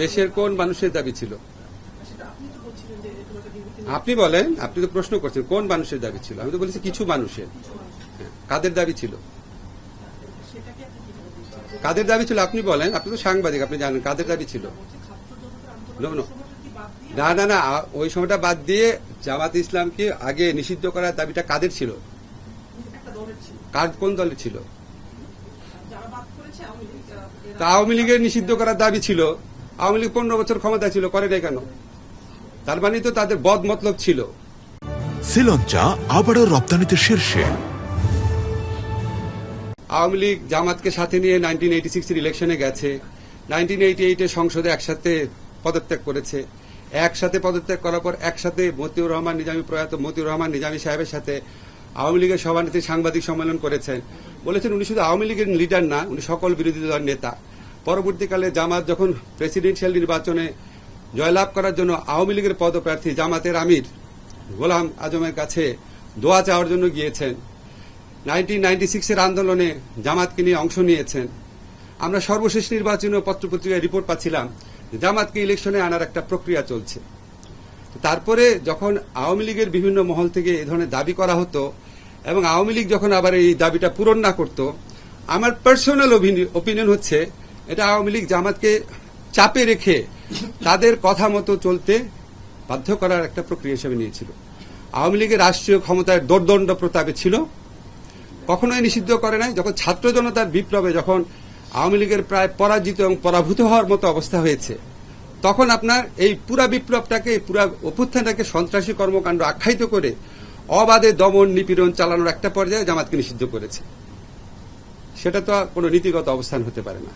দেশের কোন মানুষের দাবি ছিল? আপনি বলেন, আপনি তো প্রশ্ন করছেন কোন মানুষের দাবি ছিল। আমি তো বলেছি কিছু মানুষের। কাদের দাবি ছিল? কাদের দাবি ছিল আপনি বলেন। আপনি তো সাংবাদিক, আপনি জানেন কাদের দাবি ছিল। না না না, ওই সময়টা বাদ দিয়ে জামাত ইসলামকে আগে নিষিদ্ধ করার দাবিটা কাদের ছিল? কোন দলের ছিল? তা আওয়ামী লীগের নিষিদ্ধ করার দাবি ছিল। আওয়ামী লীগ 15 বছর ক্ষমতা ছিল, করে নাই কেন? তার মানে তো তাদের বদ মতলব ছিল। সিলন চা আবারও রপ্তানিতে শীর্ষে। আওয়ামী লীগ জামাতকে সাথে নিয়ে 1986 ইলেকশনে গেছে, 1988 সংসদে একসাথে পদত্যাগ করেছে। একসাথে পদত্যাগ করার পর একসাথে মতিউর রহমান নিজামী, প্রয়াত মতিউর রহমান নিজামী সাহেবের সাথে আওয়ামী লীগের সভানেত্রী সাংবাদিক সম্মেলন করেছেন। বলেছেন উনি শুধু আওয়ামী লীগের লিডার না, উনি সকল বিরোধী দলের নেতা। পরবর্তীকালে জামাত যখন প্রেসিডেন্সিয়াল নির্বাচনে জয়লাভ করার জন্য আওয়ামী লীগের পদপ্রার্থী জামাতের আমির গোলাম আজমের কাছে দোয়া চাওয়ার জন্য গিয়েছেন। 1996 আন্দোলনে জামাতকে নিয়ে অংশ নিয়েছেন। আমরা সর্বশেষ নির্বাচনীয় পত্রপত্রিকায় রিপোর্ট পাচ্ছিলাম জামাতকে ইলেকশনে আনার একটা প্রক্রিয়া চলছে। তারপরে যখন আওয়ামী লীগের বিভিন্ন মহল থেকে এ ধরনের দাবি করা হতো এবং আওয়ামী লীগ যখন আবার এই দাবিটা পূরণ না করত, আমার পার্সোনাল ওপিনিয়ন হচ্ছে এটা আওয়ামী লীগ জামাতকে চাপে রেখে তাদের কথা মতো চলতে বাধ্য করার একটা প্রক্রিয়া হিসেবে নিয়েছিল। আওয়ামী লীগের রাষ্ট্রীয় ক্ষমতায় দোর্দণ্ড প্রতাপে ছিল, কখনোই নিষিদ্ধ করে নাই। যখন ছাত্র জনতার বিপ্লবে যখন আওয়ামী লীগের প্রায় পরাজিত এবং পরাভূত হওয়ার মতো অবস্থা হয়েছে, তখন আপনার এই পুরা বিপ্লবটাকে, পুরা অভ্যুত্থানটাকে সন্ত্রাসী কর্মকাণ্ড আখ্যায়িত করে অবাধে দমন নিপীড়ন চালানোর একটা পর্যায়ে জামাতকে নিষিদ্ধ করেছে। সেটা তো কোনো নীতিগত অবস্থান হতে পারে না।